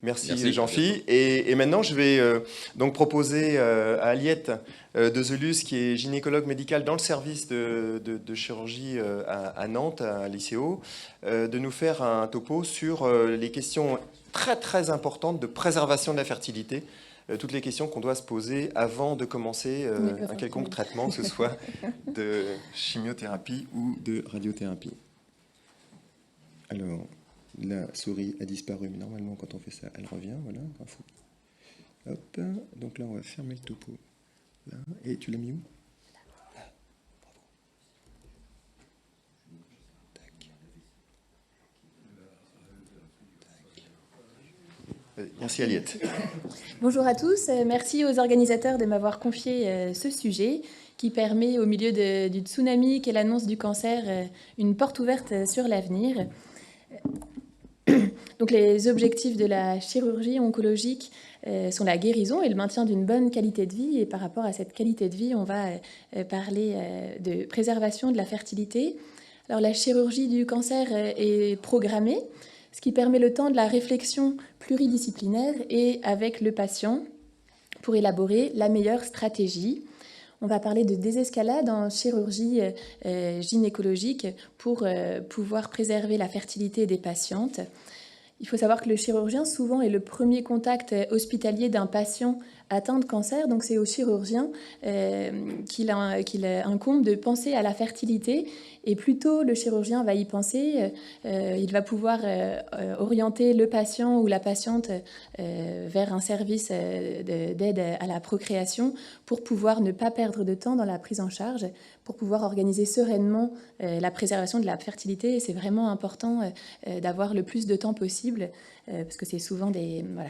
Merci Merci, à bientôt. Jean-Phi. Et maintenant, je vais donc proposer à Aliette de Zelus, qui est gynécologue médicale dans le service de chirurgie à Nantes, à l'ICO, de nous faire un topo sur les questions très très importantes de préservation de la fertilité, toutes les questions qu'on doit se poser avant de commencer Mais pas un quelconque forcément. traitement, que ce soit de chimiothérapie ou de radiothérapie. Alors, la souris a disparu, mais normalement, quand on fait ça, elle revient. Voilà, info. Hop, donc là, on va fermer le topo. Là. Et tu l'as mis où? Là. Bravo. Tac. Merci Aliette. Bonjour à tous, merci aux organisateurs de m'avoir confié ce sujet qui permet au milieu du tsunami qu'est l'annonce du cancer une porte ouverte sur l'avenir. Donc les objectifs de la chirurgie oncologique sont la guérison et le maintien d'une bonne qualité de vie. Et par rapport à cette qualité de vie, on va parler de préservation de la fertilité. Alors la chirurgie du cancer est programmée, ce qui permet le temps de la réflexion pluridisciplinaire et avec le patient pour élaborer la meilleure stratégie. On va parler de désescalade en chirurgie gynécologique pour pouvoir préserver la fertilité des patientes. Il faut savoir que le chirurgien, souvent, est le premier contact hospitalier d'un patient atteint de cancer. Donc, c'est au chirurgien qu'il incombe de penser à la fertilité. Et plus tôt le chirurgien va y penser, il va pouvoir orienter le patient ou la patiente vers un service d'aide à la procréation pour pouvoir ne pas perdre de temps dans la prise en charge, pour pouvoir organiser sereinement la préservation de la fertilité. Et c'est vraiment important d'avoir le plus de temps possible parce que c'est souvent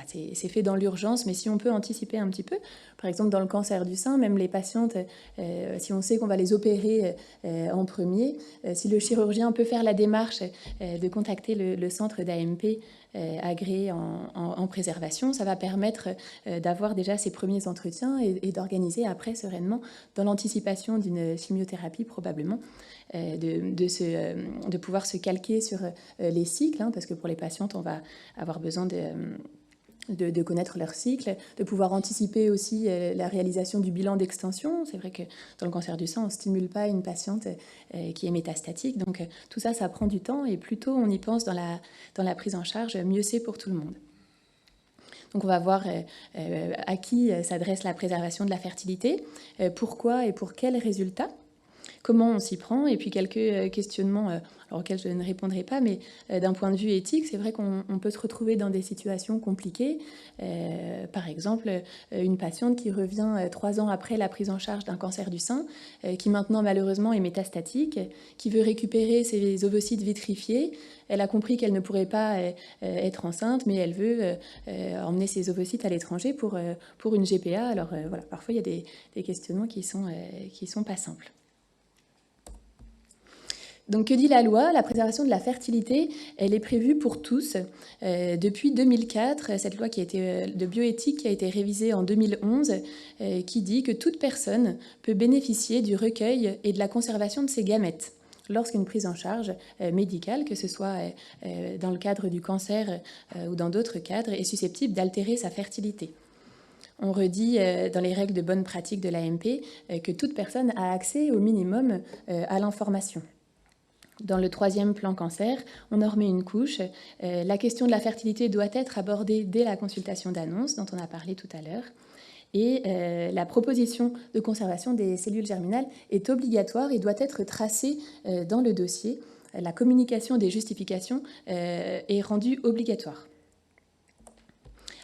c'est fait dans l'urgence, mais si on peut anticiper un petit peu, par exemple dans le cancer du sein, même les patientes, si on sait qu'on va les opérer en premier, si le chirurgien peut faire la démarche de contacter le centre d'AMP agréé en préservation, ça va permettre d'avoir déjà ces premiers entretiens et d'organiser après sereinement, dans l'anticipation d'une chimiothérapie probablement, de pouvoir se calquer sur les cycles, parce que pour les patientes, on va avoir besoin de connaître leur cycle, de pouvoir anticiper aussi la réalisation du bilan d'extension. C'est vrai que dans le cancer du sein, on ne stimule pas une patiente qui est métastatique. Donc tout ça, ça prend du temps et plus tôt on y pense dans la prise en charge, mieux c'est pour tout le monde. Donc on va voir à qui s'adresse la préservation de la fertilité, pourquoi et pour quels résultats, comment on s'y prend, et puis quelques questionnements auxquels je ne répondrai pas, mais d'un point de vue éthique, c'est vrai qu'on peut se retrouver dans des situations compliquées. Par exemple, une patiente qui revient 3 ans après la prise en charge d'un cancer du sein, qui maintenant malheureusement est métastatique, qui veut récupérer ses ovocytes vitrifiés. Elle a compris qu'elle ne pourrait pas être enceinte, mais elle veut emmener ses ovocytes à l'étranger pour une GPA. Alors voilà, parfois il y a des questionnements qui sont pas simples. Donc que dit la loi? La préservation de la fertilité, elle est prévue pour tous. Depuis 2004, cette loi de bioéthique qui a été révisée en 2011, qui dit que toute personne peut bénéficier du recueil et de la conservation de ses gamètes lorsqu'une prise en charge médicale, que ce soit dans le cadre du cancer ou dans d'autres cadres, est susceptible d'altérer sa fertilité. On redit dans les règles de bonne pratique de l'AMP que toute personne a accès au minimum à l'information. Dans le 3e plan cancer, on en remet une couche. La question de la fertilité doit être abordée dès la consultation d'annonce, dont on a parlé tout à l'heure. Et la proposition de conservation des cellules germinales est obligatoire et doit être tracée dans le dossier. La communication des justifications est rendue obligatoire.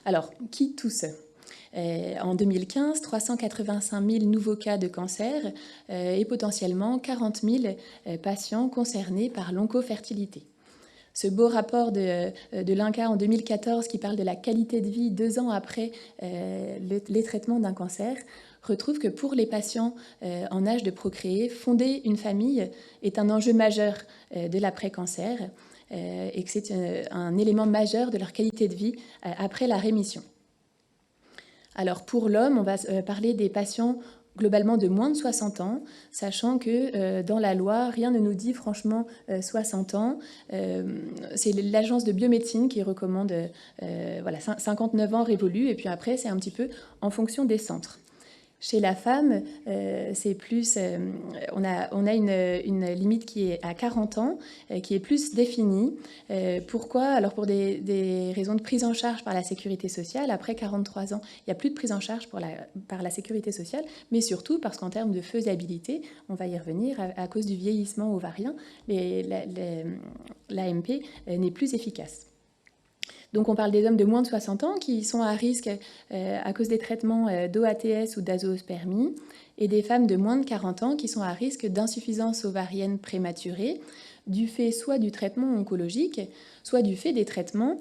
Alors, qui tousse ? En 2015, 385 000 nouveaux cas de cancer et potentiellement 40 000 patients concernés par l'oncofertilité. Ce beau rapport de l'INCa en 2014 qui parle de la qualité de vie 2 ans après les traitements d'un cancer retrouve que pour les patients en âge de procréer, fonder une famille est un enjeu majeur de l'après-cancer et que c'est un élément majeur de leur qualité de vie après la rémission. Alors pour l'homme, on va parler des patients globalement de moins de 60 ans, sachant que dans la loi, rien ne nous dit franchement 60 ans. C'est l'agence de biomédecine qui recommande 59 ans révolus, et puis après, c'est un petit peu en fonction des centres. Chez la femme, c'est plus, on a une limite qui est à 40 ans, qui est plus définie. Pourquoi? Alors pour des raisons de prise en charge par la sécurité sociale, après 43 ans, il n'y a plus de prise en charge par la sécurité sociale, mais surtout parce qu'en termes de faisabilité, on va y revenir, à cause du vieillissement ovarien, l'AMP n'est plus efficace. Donc on parle des hommes de moins de 60 ans qui sont à risque à cause des traitements d'OATS ou d'azoospermie, et des femmes de moins de 40 ans qui sont à risque d'insuffisance ovarienne prématurée, du fait soit du traitement oncologique, soit du fait des traitements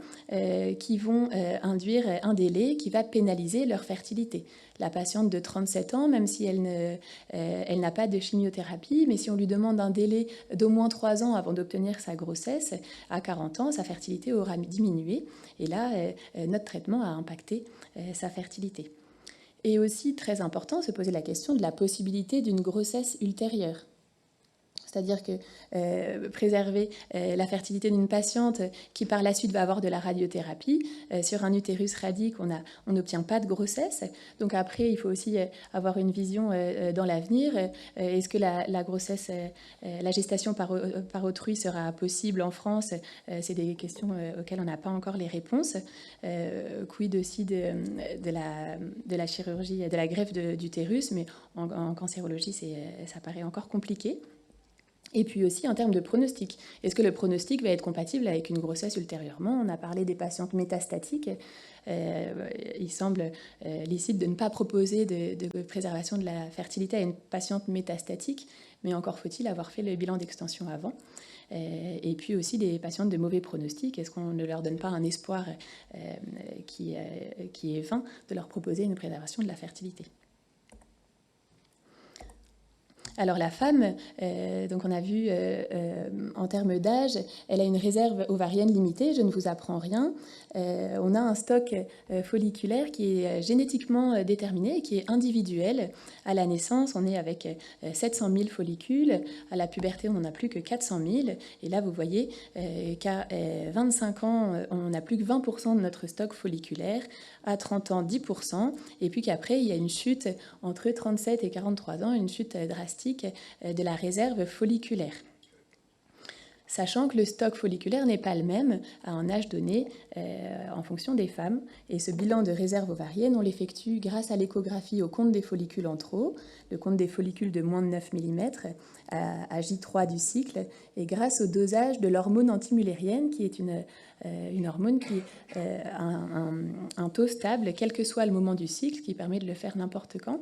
qui vont induire un délai qui va pénaliser leur fertilité. La patiente de 37 ans, même si elle n'a pas de chimiothérapie, mais si on lui demande un délai d'au moins 3 ans avant d'obtenir sa grossesse, à 40 ans, sa fertilité aura diminué. Et là, notre traitement a impacté sa fertilité. Et aussi, très important, se poser la question de la possibilité d'une grossesse ultérieure. C'est-à-dire que préserver la fertilité d'une patiente qui par la suite va avoir de la radiothérapie, sur un utérus radique, on n'obtient pas de grossesse. Donc après, il faut aussi avoir une vision dans l'avenir. Est-ce que la grossesse, la gestation par autrui sera possible en France? C'est des questions auxquelles on n'a pas encore les réponses. Quid aussi de la chirurgie, de la greffe d'utérus, mais en cancérologie, ça paraît encore compliqué. Et puis aussi en termes de pronostic. Est-ce que le pronostic va être compatible avec une grossesse ultérieurement? On a parlé des patientes métastatiques. Il semble licite de ne pas proposer de préservation de la fertilité à une patiente métastatique, mais encore faut-il avoir fait le bilan d'extension avant. Et puis aussi des patientes de mauvais pronostic. Est-ce qu'on ne leur donne pas un espoir qui est vain de leur proposer une préservation de la fertilité? Alors la femme, donc on a vu en termes d'âge, elle a une réserve ovarienne limitée, je ne vous apprends rien. On a un stock folliculaire qui est génétiqu'ement déterminé, qui est individuel. À la naissance, on est avec 700 000 follicules. À la puberté, on n'en a plus que 400 000. Et là, vous voyez qu'à 25 ans, on n'a plus que 20% de notre stock folliculaire. À 30 ans, 10%. Et puis qu'après, il y a une chute entre 37 et 43 ans, une chute drastique de la réserve folliculaire. Sachant que le stock folliculaire n'est pas le même à un âge donné en fonction des femmes. Et ce bilan de réserve ovarienne, on l'effectue grâce à l'échographie au compte des follicules en trop, le compte des follicules de moins de 9 mm à J3 du cycle, et grâce au dosage de l'hormone antimullérienne, qui est une hormone qui a un taux stable, quel que soit le moment du cycle, qui permet de le faire n'importe quand.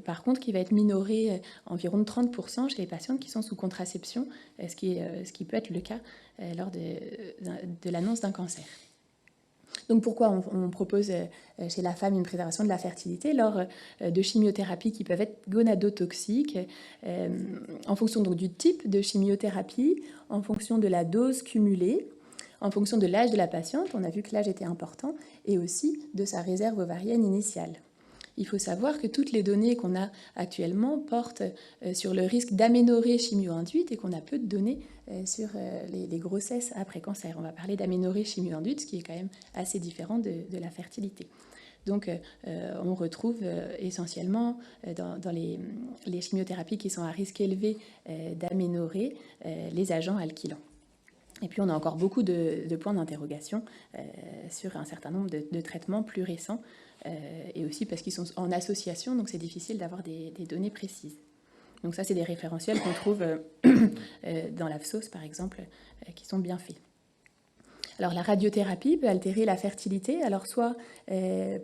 Par contre, qui va être minoré environ de 30% chez les patientes qui sont sous contraception, ce qui peut être le cas lors de l'annonce d'un cancer. Donc pourquoi on propose chez la femme une préservation de la fertilité lors de chimiothérapies qui peuvent être gonadotoxiques, en fonction donc du type de chimiothérapie, en fonction de la dose cumulée, en fonction de l'âge de la patiente, on a vu que l'âge était important, et aussi de sa réserve ovarienne initiale. Il faut savoir que toutes les données qu'on a actuellement portent sur le risque d'aménorrhée chimio-induite et qu'on a peu de données sur les grossesses après cancer. On va parler d'aménorrhée chimio-induite, ce qui est quand même assez différent de la fertilité. Donc on retrouve essentiellement dans les chimiothérapies qui sont à risque élevé d'aménorrhée les agents alkylants. Et puis on a encore beaucoup de points d'interrogation sur un certain nombre de traitements plus récents, et aussi parce qu'ils sont en association, donc c'est difficile d'avoir des données précises. Donc ça, c'est des référentiels qu'on trouve dans l'AFSOS, par exemple, qui sont bien faits. Alors la radiothérapie peut altérer la fertilité, alors soit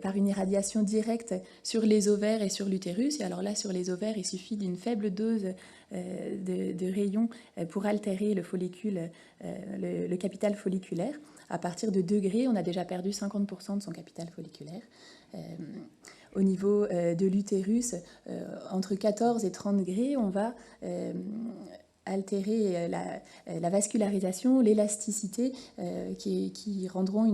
par une irradiation directe sur les ovaires et sur l'utérus, et alors là sur les ovaires il suffit d'une faible dose de rayons pour altérer le follicule, le capital folliculaire. À partir de 2 degrés, on a déjà perdu 50% de son capital folliculaire. Au niveau de l'utérus, entre 14 et 30 degrés, on va altérer la vascularisation, l'élasticité, qui rendront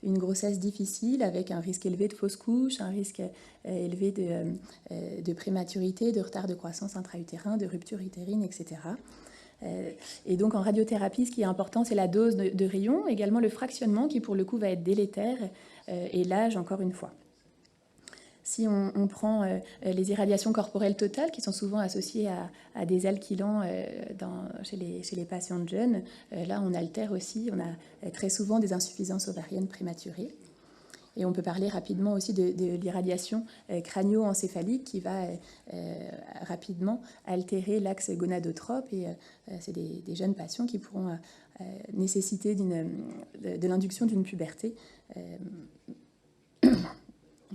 une grossesse difficile, avec un risque élevé de fausse couche, un risque élevé de prématurité, de retard de croissance intra-utérin, de rupture utérine, etc. Et donc en radiothérapie, ce qui est important, c'est la dose de rayons, également le fractionnement qui pour le coup va être délétère, et l'âge encore une fois. Si on prend les irradiations corporelles totales, qui sont souvent associées à des alkylants chez les patientes jeunes, là on altère aussi, on a très souvent des insuffisances ovariennes prématurées. Et on peut parler rapidement aussi de l'irradiation crânio-encéphalique qui va rapidement altérer l'axe gonadotrope. Et c'est des jeunes patients qui pourront nécessiter de l'induction d'une puberté,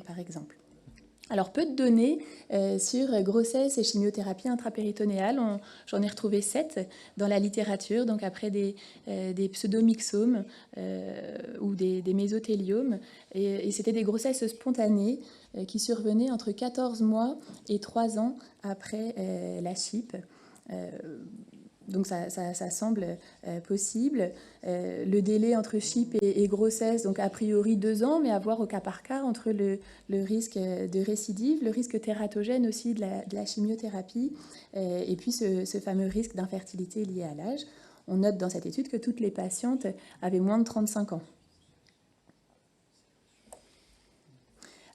par exemple. Alors, peu de données sur grossesse et chimiothérapie intrapéritonéale. J'en ai retrouvé 7 dans la littérature, donc après des pseudomyxomes ou des mésothéliomes. Et c'était des grossesses spontanées qui survenaient entre 14 mois et 3 ans après la CHIP. Donc ça semble possible. Le délai entre CHIP et grossesse, donc a priori 2 ans, mais à voir au cas par cas entre le risque de récidive, le risque tératogène aussi de la chimiothérapie, et puis ce fameux risque d'infertilité lié à l'âge. On note dans cette étude que toutes les patientes avaient moins de 35 ans.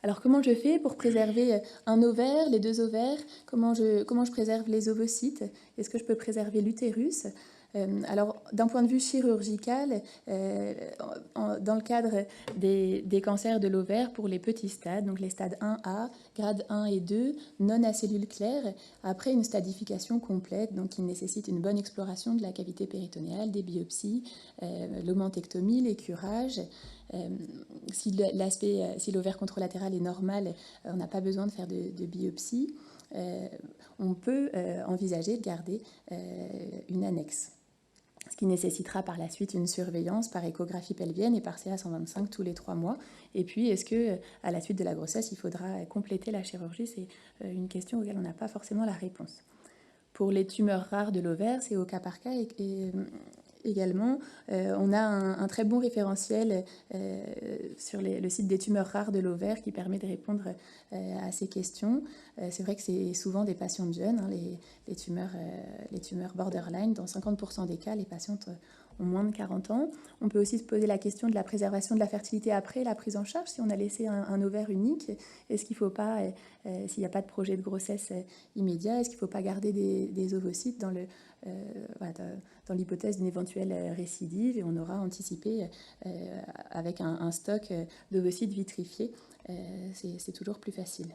Alors, comment je fais pour préserver un ovaire, les 2 ovaires? Comment je préserve les ovocytes? Est-ce que je peux préserver l'utérus? Alors, d'un point de vue chirurgical, dans le cadre des cancers de l'ovaire pour les petits stades, donc les stades 1A, grade 1 et 2, non à cellules claires, après une stadification complète, donc qui nécessite une bonne exploration de la cavité péritonéale, des biopsies, l'omentectomie, les curages. Si l'ovaire contralatéral est normal, on n'a pas besoin de faire de biopsie. On peut envisager de garder une annexe, ce qui nécessitera par la suite une surveillance par échographie pelvienne et par CA125 tous les 3 mois. Et puis, est-ce que à la suite de la grossesse, il faudra compléter la chirurgie? C'est une question auquel on n'a pas forcément la réponse. Pour les tumeurs rares de l'ovaire, c'est au cas par cas également. On a un très bon référentiel sur le site des tumeurs rares de l'ovaire qui permet de répondre à ces questions. C'est vrai que c'est souvent des patientes jeunes, hein, les tumeurs borderline. Dans 50% des cas, les patientes ont moins de 40 ans. On peut aussi se poser la question de la préservation de la fertilité après la prise en charge. Si on a laissé un ovaire unique, est-ce qu'il ne faut pas, s'il n'y a pas de projet de grossesse immédiat, est-ce qu'il ne faut pas garder des ovocytes dans l'hypothèse d'une éventuelle récidive, et on aura anticipé avec un stock d'ovocytes vitrifiés. C'est toujours plus facile.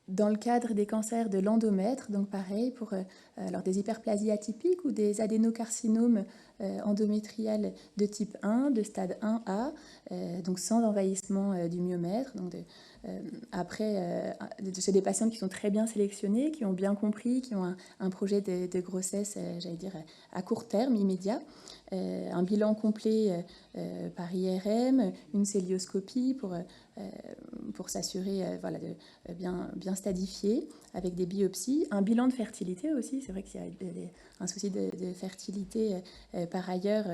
Dans le cadre des cancers de l'endomètre, donc pareil, pour alors des hyperplasies atypiques ou des adénocarcinomes endométriales de type 1, de stade 1A, donc sans envahissement du myomètre. Donc chez des patientes qui sont très bien sélectionnées, qui ont bien compris, qui ont un projet de grossesse, j'allais dire, à court terme, immédiat. Un bilan complet par IRM, une célioscopie pour s'assurer de bien stadifier avec des biopsies. Un bilan de fertilité aussi, c'est vrai qu'il y a un souci de fertilité par ailleurs,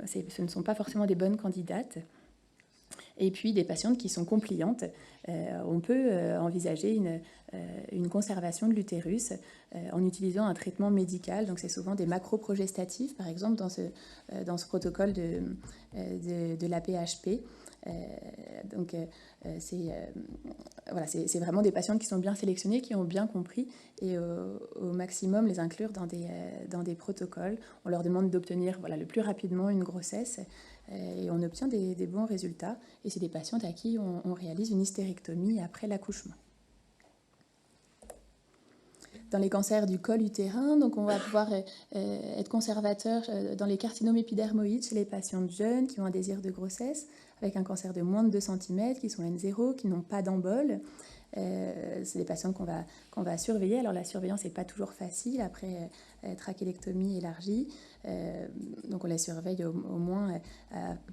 ce ne sont pas forcément des bonnes candidates. Et puis des patientes qui sont compliantes, on peut envisager une conservation de l'utérus en utilisant un traitement médical. Donc c'est souvent des macroprogestatifs, par exemple dans ce protocole de la PHP. C'est vraiment des patientes qui sont bien sélectionnées, qui ont bien compris, et au maximum les inclure dans des protocoles. On leur demande d'obtenir le plus rapidement une grossesse, et on obtient des bons résultats. Et c'est des patientes à qui on réalise une hystérectomie après l'accouchement. Dans les cancers du col utérin, donc on va pouvoir être conservateur dans les carcinomes épidermoïdes chez les patientes jeunes qui ont un désir de grossesse, avec un cancer de moins de 2 cm, qui sont N0, qui n'ont pas d'embole. C'est des patientes qu'on va surveiller. Alors la surveillance n'est pas toujours facile après trachélectomie élargie. Donc on les surveille au moins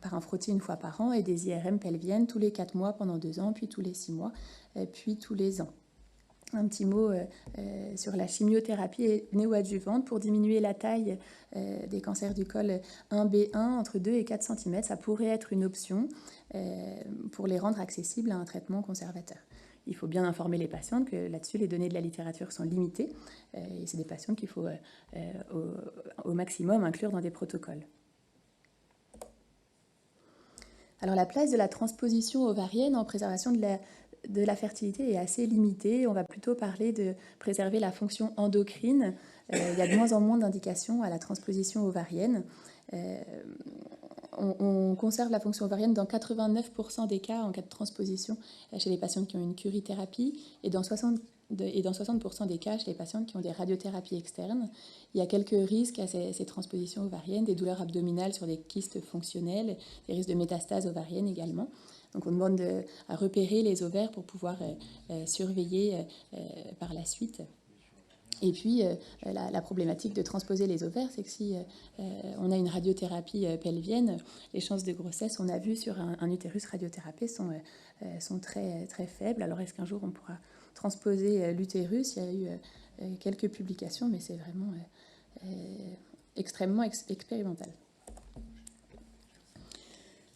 par un frottis 1 fois par an, et des IRM pelviennes tous les 4 mois pendant 2 ans, puis tous les 6 mois, puis tous les ans. Un petit mot sur la chimiothérapie néoadjuvante pour diminuer la taille des cancers du col 1B1 entre 2 et 4 cm. Ça pourrait être une option pour les rendre accessibles à un traitement conservateur. Il faut bien informer les patientes que là-dessus, les données de la littérature sont limitées et c'est des patientes qu'il faut au maximum inclure dans des protocoles. Alors la place de la transposition ovarienne en préservation de la fertilité est assez limitée. On va plutôt parler de préserver la fonction endocrine. Il y a de moins en moins d'indications à la transposition ovarienne. On conserve la fonction ovarienne dans 89% des cas en cas de transposition chez les patientes qui ont une curithérapie et dans 60% des cas chez les patientes qui ont des radiothérapies externes. Il y a quelques risques à ces transpositions ovariennes, des douleurs abdominales sur des kystes fonctionnels, des risques de métastases ovariennes également. Donc on demande à repérer les ovaires pour pouvoir surveiller par la suite. Et puis, la problématique de transposer les ovaires, c'est que si on a une radiothérapie pelvienne, les chances de grossesse, on a vu sur un utérus radiothérapié, sont très, très faibles. Alors, est-ce qu'un jour, on pourra transposer l'utérus? Il y a eu quelques publications, mais c'est vraiment extrêmement expérimental.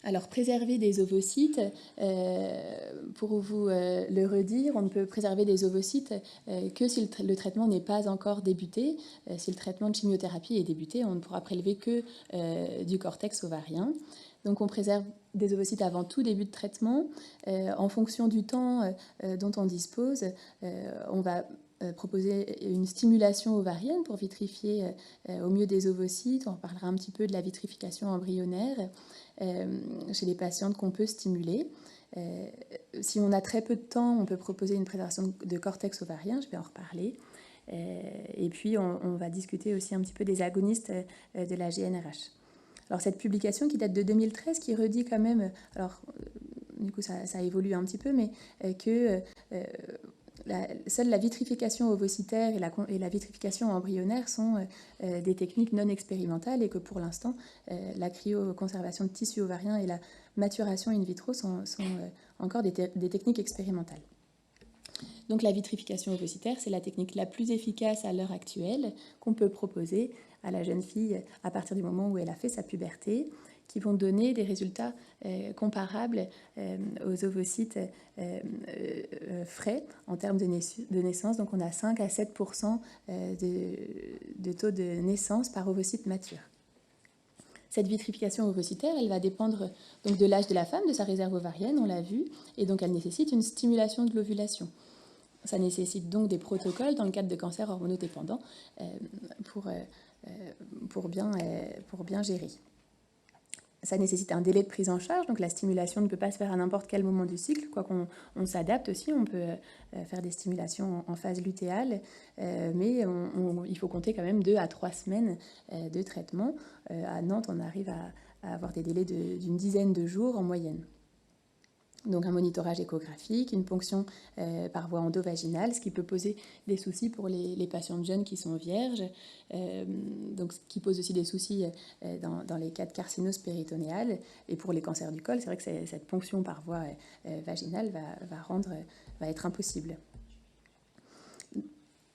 Alors, préserver des ovocytes, pour vous le redire, on ne peut préserver des ovocytes que si le traitement n'est pas encore débuté. Si le traitement de chimiothérapie est débuté, on ne pourra prélever que du cortex ovarien. Donc, on préserve des ovocytes avant tout début de traitement. En fonction du temps dont on dispose, on va proposer une stimulation ovarienne pour vitrifier au mieux des ovocytes. On parlera un petit peu de la vitrification embryonnaire chez les patientes qu'on peut stimuler. Si on a très peu de temps, on peut proposer une préservation de cortex ovarien, je vais en reparler. Et puis, on va discuter aussi un petit peu des agonistes de la GnRH. Alors, cette publication qui date de 2013, qui redit quand même, alors du coup ça évolue un petit peu, mais que seule la vitrification ovocytaire et la vitrification embryonnaire sont des techniques non expérimentales et que pour l'instant, la cryoconservation de tissu ovarien et la maturation in vitro sont encore des techniques expérimentales. Donc la vitrification ovocytaire, c'est la technique la plus efficace à l'heure actuelle qu'on peut proposer à la jeune fille à partir du moment où elle a fait sa puberté, qui vont donner des résultats comparables aux ovocytes frais en termes de naissance. Donc on a 5 à 7% de taux de naissance par ovocyte mature. Cette vitrification ovocytaire, elle va dépendre donc de l'âge de la femme, de sa réserve ovarienne, on l'a vu, et donc elle nécessite une stimulation de l'ovulation. Ça nécessite donc des protocoles dans le cadre de cancers hormonodépendants pour bien gérer. Ça nécessite un délai de prise en charge, donc la stimulation ne peut pas se faire à n'importe quel moment du cycle, quoi qu'on s'adapte aussi, on peut faire des stimulations en phase lutéale, mais il faut compter quand même 2 à 3 semaines de traitement. À Nantes, on arrive à avoir des délais d'une dizaine de jours en moyenne. Donc un monitorage échographique, une ponction par voie endovaginale, ce qui peut poser des soucis pour les patientes jeunes qui sont vierges, donc ce qui pose aussi des soucis dans les cas de carcinose péritonéale. Et pour les cancers du col, c'est vrai que cette ponction par voie vaginale va être impossible.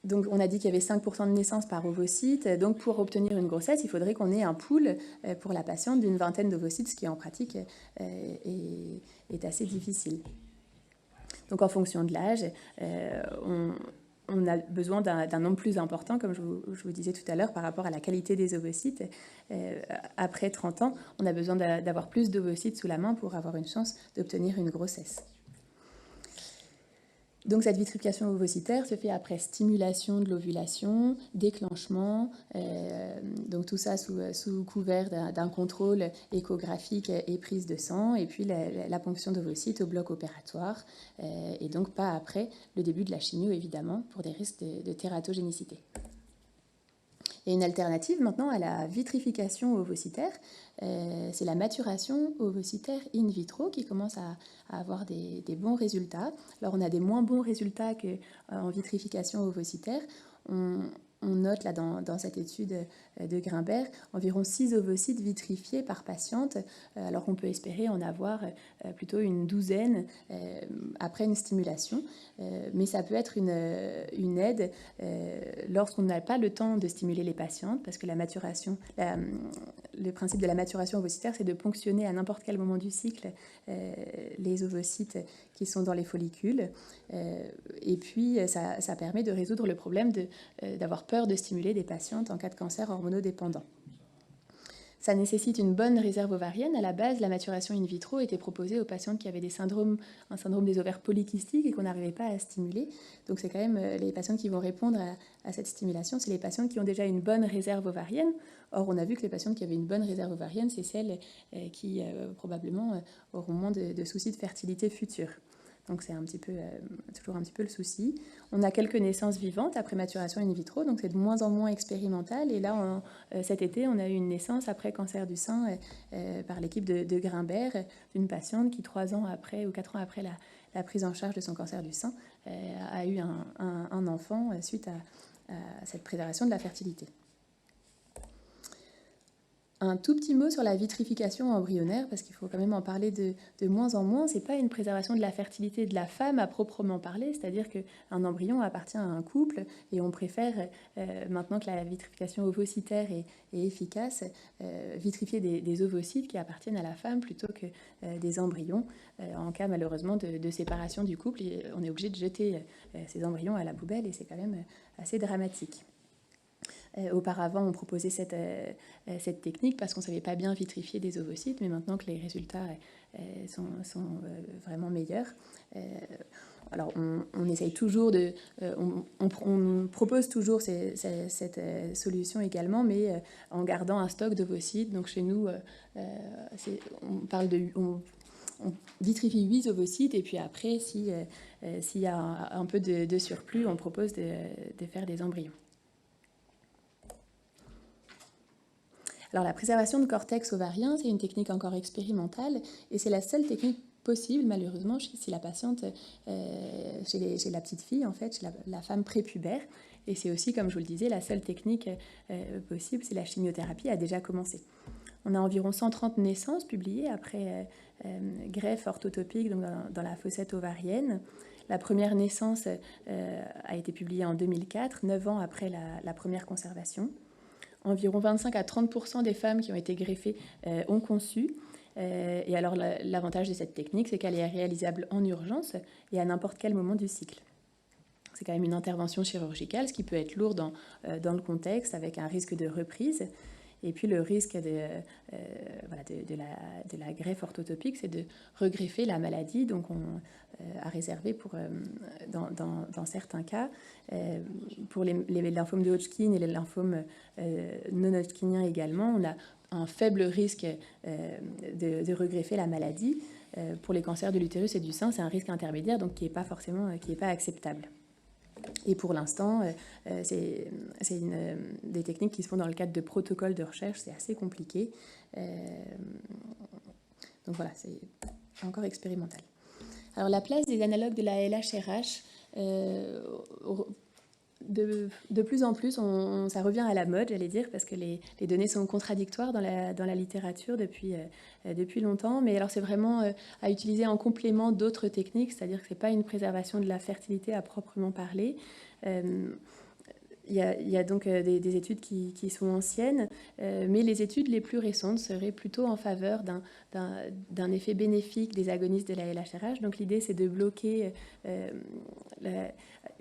Donc, on a dit qu'il y avait 5% de naissance par ovocyte. Donc, pour obtenir une grossesse, il faudrait qu'on ait un pool pour la patiente d'une vingtaine d'ovocytes, ce qui en pratique est assez difficile. Donc, en fonction de l'âge, on a besoin d'un nombre plus important, comme je vous disais tout à l'heure, par rapport à la qualité des ovocytes. Après 30 ans, on a besoin d'avoir plus d'ovocytes sous la main pour avoir une chance d'obtenir une grossesse. Donc cette vitrification ovocytaire se fait après stimulation de l'ovulation, déclenchement, donc tout ça sous couvert d'un contrôle échographique et prise de sang, et puis la ponction d'ovocytes au bloc opératoire, et donc pas après le début de la chimio évidemment, pour des risques de tératogénicité. Il y a une alternative maintenant à la vitrification ovocytaire, c'est la maturation ovocytaire in vitro qui commence à avoir des bons résultats. Alors on a des moins bons résultats qu'en vitrification ovocytaire. On on note là dans cette étude de Grimbert environ 6 ovocytes vitrifiés par patiente, alors qu'on peut espérer en avoir plutôt une douzaine après une stimulation. Mais ça peut être une aide lorsqu'on n'a pas le temps de stimuler les patientes, parce que le principe de la maturation ovocytaire, c'est de ponctionner à n'importe quel moment du cycle les ovocytes qui sont dans les follicules. Et puis, ça permet de résoudre le problème d'avoir peur de stimuler des patientes en cas de cancer hormonodépendant. Ça nécessite une bonne réserve ovarienne. À la base, la maturation in vitro était proposée aux patientes qui avaient un syndrome des ovaires polykystiques et qu'on n'arrivait pas à stimuler. Donc c'est quand même les patientes qui vont répondre à cette stimulation, c'est les patientes qui ont déjà une bonne réserve ovarienne. Or, on a vu que les patientes qui avaient une bonne réserve ovarienne, c'est celles qui probablement auront moins de soucis de fertilité future. Donc c'est toujours un petit peu le souci. On a quelques naissances vivantes après maturation in vitro, donc c'est de moins en moins expérimental. Et là, cet été, on a eu une naissance après cancer du sein par l'équipe de Grimbert, d'une patiente qui 3 ans après ou 4 ans après la prise en charge de son cancer du sein a eu un enfant suite à cette préservation de la fertilité. Un tout petit mot sur la vitrification embryonnaire, parce qu'il faut quand même en parler de moins en moins. Ce n'est pas une préservation de la fertilité de la femme à proprement parler, c'est-à-dire qu'un embryon appartient à un couple et on préfère, maintenant que la vitrification ovocytaire est efficace, vitrifier des ovocytes qui appartiennent à la femme plutôt que des embryons. En cas malheureusement de séparation du couple, on est obligé de jeter ces embryons à la poubelle et c'est quand même assez dramatique. Auparavant, on proposait cette technique parce qu'on ne savait pas bien vitrifier des ovocytes, mais maintenant que les résultats sont vraiment meilleurs, alors on essaye toujours on propose toujours cette solution également, mais en gardant un stock d'ovocytes. Donc chez nous, on vitrifie 8 ovocytes et puis après, s'il y a un peu de surplus, on propose de faire des embryons. Alors la préservation de cortex ovarien, c'est une technique encore expérimentale et c'est la seule technique possible, malheureusement, chez la patiente, chez la petite fille, en fait, chez la femme prépubère. Et c'est aussi, comme je vous le disais, la seule technique possible, c'est la chimiothérapie a déjà commencé. On a environ 130 naissances publiées après greffe orthotopique donc dans la fossette ovarienne. La première naissance a été publiée en 2004, 9 ans après la première conservation. Environ 25 à 30% des femmes qui ont été greffées ont conçu. Et alors l'avantage de cette technique, c'est qu'elle est réalisable en urgence et à n'importe quel moment du cycle. C'est quand même une intervention chirurgicale, ce qui peut être lourd dans le contexte avec un risque de reprise. Et puis le risque de la greffe orthotopique, c'est de regreffer la maladie, donc à réserver dans certains cas. Pour les lymphomes de Hodgkin et les lymphomes non hodgkiniens également, on a un faible risque de regreffer la maladie. Pour les cancers de l'utérus et du sein, c'est un risque intermédiaire, donc qui n'est pas acceptable. Et pour l'instant, c'est des techniques qui se font dans le cadre de protocoles de recherche, c'est assez compliqué. Donc voilà, c'est encore expérimental. Alors la place des analogues de la LHRH, de plus en plus, ça revient à la mode, j'allais dire, parce que les données sont contradictoires dans la littérature depuis longtemps. Mais alors c'est vraiment à utiliser en complément d'autres techniques, c'est-à-dire que ce n'est pas une préservation de la fertilité à proprement parler. Il y a donc des études qui sont anciennes, mais les études les plus récentes seraient plutôt en faveur d'un effet bénéfique des agonistes de la LHRH. Donc l'idée, c'est de bloquer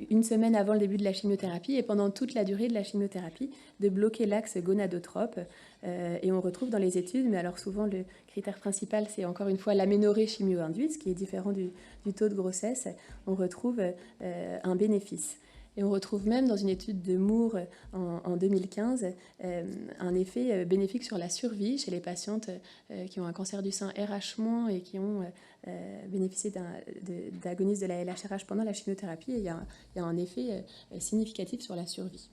une semaine avant le début de la chimiothérapie et pendant toute la durée de la chimiothérapie, de bloquer l'axe gonadotrope. Et on retrouve dans les études, mais alors souvent le critère principal, c'est encore une fois l'aménorrhée chimio-induite, ce qui est différent du taux de grossesse. On retrouve un bénéfice. Et on retrouve même dans une étude de Moore en 2015 un effet bénéfique sur la survie chez les patientes qui ont un cancer du sein RH- et qui ont bénéficié d'agonistes de la LHRH pendant la chimiothérapie. Et il y a un effet significatif sur la survie.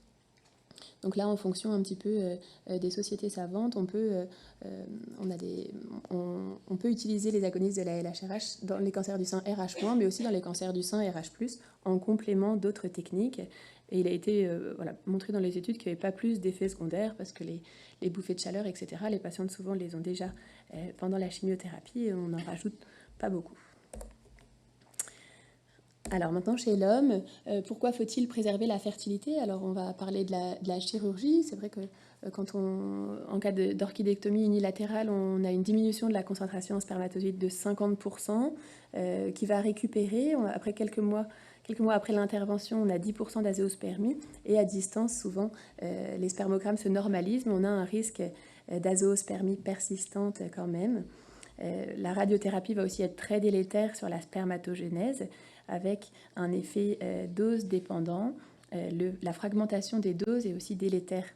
Donc là, en fonction un petit peu des sociétés savantes, on peut utiliser les agonistes de la LHRH dans les cancers du sein RH-, mais aussi dans les cancers du sein RH+, en complément d'autres techniques. Et il a été montré dans les études qu'il n'y avait pas plus d'effets secondaires parce que les bouffées de chaleur, etc., les patientes souvent les ont déjà pendant la chimiothérapie et on n'en rajoute pas beaucoup. Alors maintenant, chez l'homme, pourquoi faut-il préserver la fertilité? Alors on va parler de la chirurgie. C'est vrai que en cas d'orchidectomie unilatérale, on a une diminution de la concentration en spermatozoïdes de 50%, qui va récupérer. Après quelques mois après l'intervention, on a 10% d'azéospermie. Et à distance, souvent, les spermogrammes se normalisent, mais on a un risque d'azéospermie persistante quand même. La radiothérapie va aussi être très délétère sur la spermatogénèse, avec un effet dose dépendant. La fragmentation des doses est aussi délétère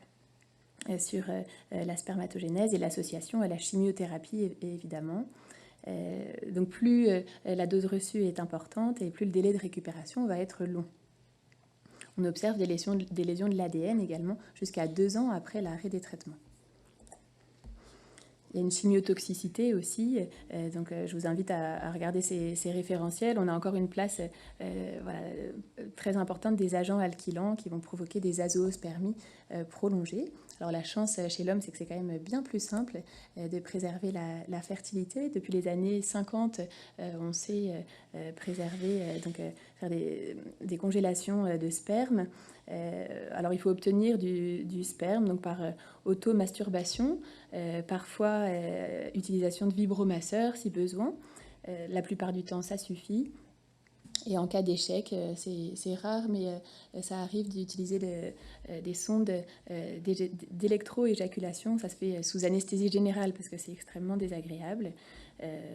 sur la spermatogénèse et l'association à la chimiothérapie, évidemment. Donc plus la dose reçue est importante et plus le délai de récupération va être long. On observe des lésions de l'ADN également jusqu'à 2 ans après l'arrêt des traitements. Il y a une chimiotoxicité aussi, donc je vous invite à regarder ces référentiels. On a encore une place très importante des agents alkylants qui vont provoquer des azoospermies prolongées. Alors la chance chez l'homme, c'est que c'est quand même bien plus simple de préserver la fertilité. Depuis les années 50, on sait préserver, faire des congélations de sperme. Alors il faut obtenir du sperme donc par automasturbation, parfois utilisation de vibromasseurs si besoin. La plupart du temps ça suffit. Et en cas d'échec, c'est rare, mais ça arrive d'utiliser des sondes d'électro-éjaculation. Ça se fait sous anesthésie générale parce que c'est extrêmement désagréable.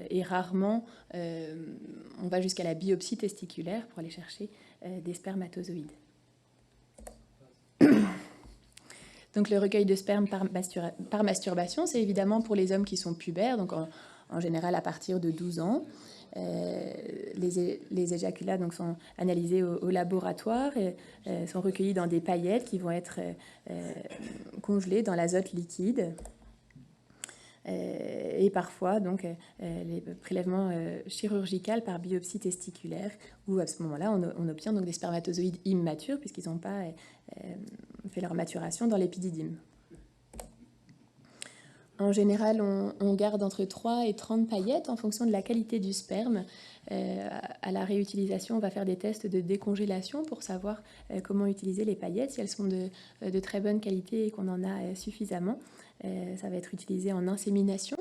Et rarement, on va jusqu'à la biopsie testiculaire pour aller chercher des spermatozoïdes. Donc le recueil de sperme par masturbation, c'est évidemment pour les hommes qui sont pubères, donc en général à partir de 12 ans. Les éjaculats donc, sont analysés au laboratoire et sont recueillis dans des paillettes qui vont être congelées dans l'azote liquide. Et parfois, donc, les prélèvements chirurgicaux par biopsie testiculaire, où à ce moment-là, on obtient donc des spermatozoïdes immatures, puisqu'ils n'ont pas fait leur maturation dans l'épididyme. En général, on garde entre 3 et 30 paillettes en fonction de la qualité du sperme. À la réutilisation, on va faire des tests de décongélation pour savoir comment utiliser les paillettes. Si elles sont de très bonne qualité et qu'on en a suffisamment, ça va être utilisé en insémination.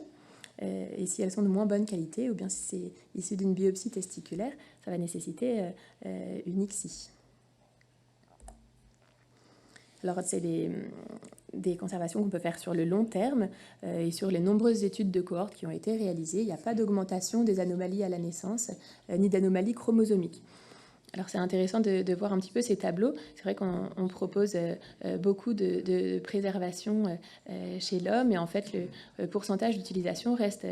Et si elles sont de moins bonne qualité, ou bien si c'est issu d'une biopsie testiculaire, ça va nécessiter une ICSI. Alors, c'est des conservations qu'on peut faire sur le long terme et sur les nombreuses études de cohorte qui ont été réalisées. Il n'y a pas d'augmentation des anomalies à la naissance, ni d'anomalies chromosomiques. Alors c'est intéressant de voir un petit peu ces tableaux. C'est vrai qu'on propose beaucoup de préservation chez l'homme, et en fait le pourcentage d'utilisation reste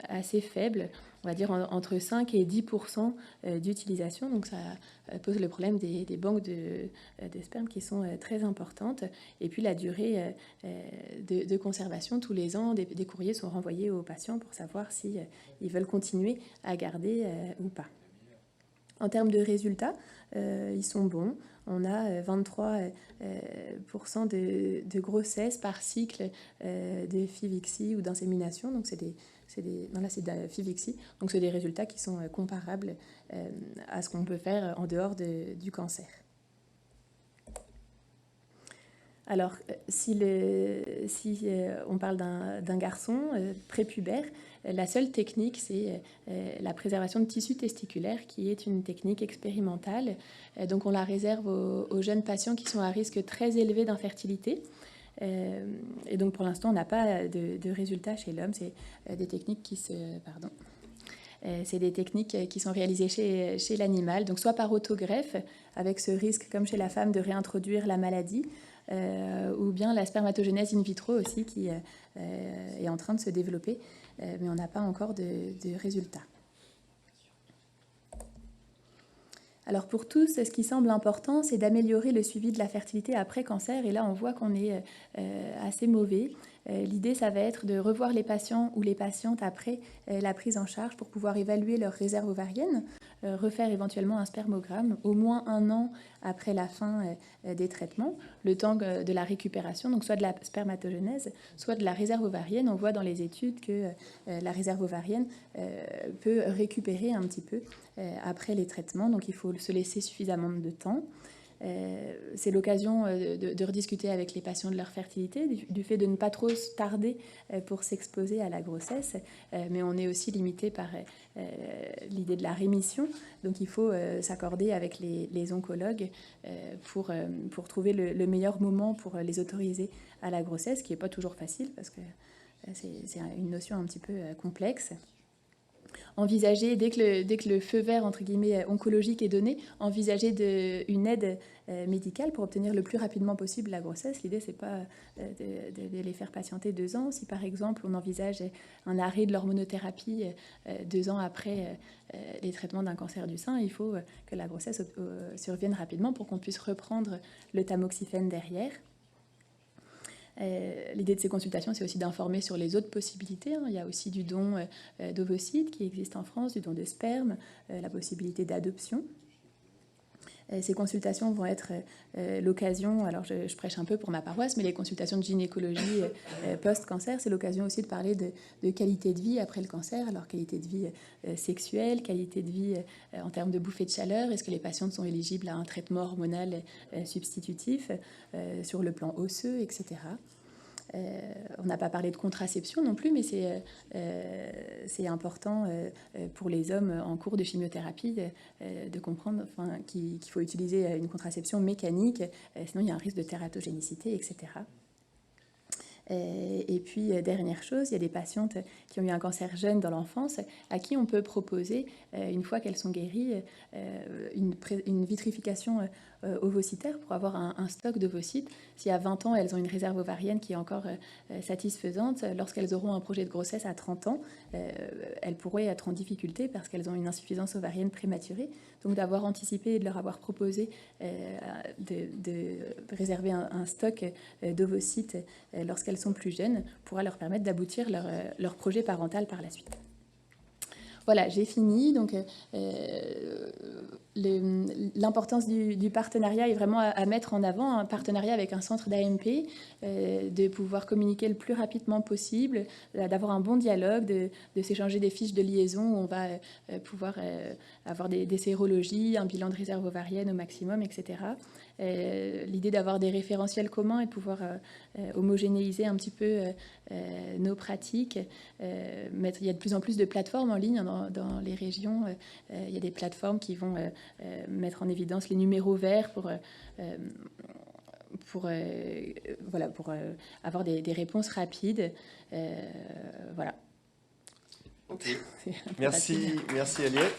assez faible, on va dire entre 5 et 10% d'utilisation. Donc ça pose le problème des banques de sperme qui sont très importantes. Et puis la durée de conservation, tous les ans, des courriers sont renvoyés aux patients pour savoir si ils veulent continuer à garder ou pas. En termes de résultats, ils sont bons. On a 23% de grossesse par cycle de FIV-ICSI ou d'insémination. Donc c'est de FIV-ICSI. Donc c'est des résultats qui sont comparables à ce qu'on peut faire en dehors du cancer. Alors, si on parle d'un garçon prépubère, la seule technique, c'est la préservation de tissu testiculaire, qui est une technique expérimentale. Donc, on la réserve aux jeunes patients qui sont à risque très élevé d'infertilité. Et donc, pour l'instant, on n'a pas de résultats chez l'homme. C'est des techniques c'est des techniques qui sont réalisées chez l'animal, donc soit par autogreffe, avec ce risque, comme chez la femme, de réintroduire la maladie, ou bien la spermatogénèse in vitro aussi, qui est en train de se développer, mais on n'a pas encore de résultats. Alors pour tous, ce qui semble important, c'est d'améliorer le suivi de la fertilité après cancer. Et là, on voit qu'on est assez mauvais. L'idée, ça va être de revoir les patients ou les patientes après la prise en charge pour pouvoir évaluer leur réserve ovarienne, refaire éventuellement un spermogramme au moins 1 an après la fin des traitements, le temps de la récupération, donc soit de la spermatogénèse, soit de la réserve ovarienne. On voit dans les études que la réserve ovarienne peut récupérer un petit peu après les traitements, donc il faut se laisser suffisamment de temps. C'est l'occasion de rediscuter avec les patients de leur fertilité, du fait de ne pas trop tarder pour s'exposer à la grossesse, mais on est aussi limité par l'idée de la rémission, donc il faut s'accorder avec les oncologues pour trouver le meilleur moment pour les autoriser à la grossesse, qui n'est pas toujours facile parce que c'est une notion un petit peu complexe. Envisager, dès que le feu vert entre guillemets oncologique est donné, envisager une aide médicale pour obtenir le plus rapidement possible la grossesse. L'idée, c'est pas de les faire patienter 2 ans. Si par exemple on envisage un arrêt de l'hormonothérapie 2 ans après les traitements d'un cancer du sein, il faut que la grossesse survienne rapidement pour qu'on puisse reprendre le tamoxifène derrière. L'idée de ces consultations, c'est aussi d'informer sur les autres possibilités. Il y a aussi du don d'ovocytes qui existe en France, du don de sperme, la possibilité d'adoption. Ces consultations vont être l'occasion, alors je prêche un peu pour ma paroisse, mais les consultations de gynécologie post-cancer, c'est l'occasion aussi de parler de qualité de vie après le cancer. Alors qualité de vie sexuelle, qualité de vie en termes de bouffée de chaleur, est-ce que les patientes sont éligibles à un traitement hormonal substitutif sur le plan osseux, etc. On n'a pas parlé de contraception non plus, mais c'est important pour les hommes en cours de chimiothérapie de comprendre qu'il faut utiliser une contraception mécanique, sinon il y a un risque de tératogénicité, etc. Et puis, dernière chose, il y a des patientes qui ont eu un cancer jeune dans l'enfance à qui on peut proposer, une fois qu'elles sont guéries, une vitrification ovocytaire pour avoir un stock d'ovocytes. Si à 20 ans, elles ont une réserve ovarienne qui est encore satisfaisante, lorsqu'elles auront un projet de grossesse à 30 ans, elles pourraient être en difficulté parce qu'elles ont une insuffisance ovarienne prématurée. Donc d'avoir anticipé et de leur avoir proposé de réserver un stock d'ovocytes lorsqu'elles sont plus jeunes pourra leur permettre d'aboutir leur projet parental par la suite. Voilà, j'ai fini. Donc, l'importance du partenariat est vraiment à mettre en avant, un partenariat avec un centre d'AMP, de pouvoir communiquer le plus rapidement possible, d'avoir un bon dialogue, de s'échanger des fiches de liaison où on va pouvoir avoir des sérologies, un bilan de réserve ovarienne au maximum, etc. L'idée d'avoir des référentiels communs et de pouvoir homogénéiser un petit peu nos pratiques. Il y a de plus en plus de plateformes en ligne dans les régions. Il y a des plateformes qui vont mettre en évidence les numéros verts pour avoir des réponses rapides. Voilà. Okay. Merci Aliette.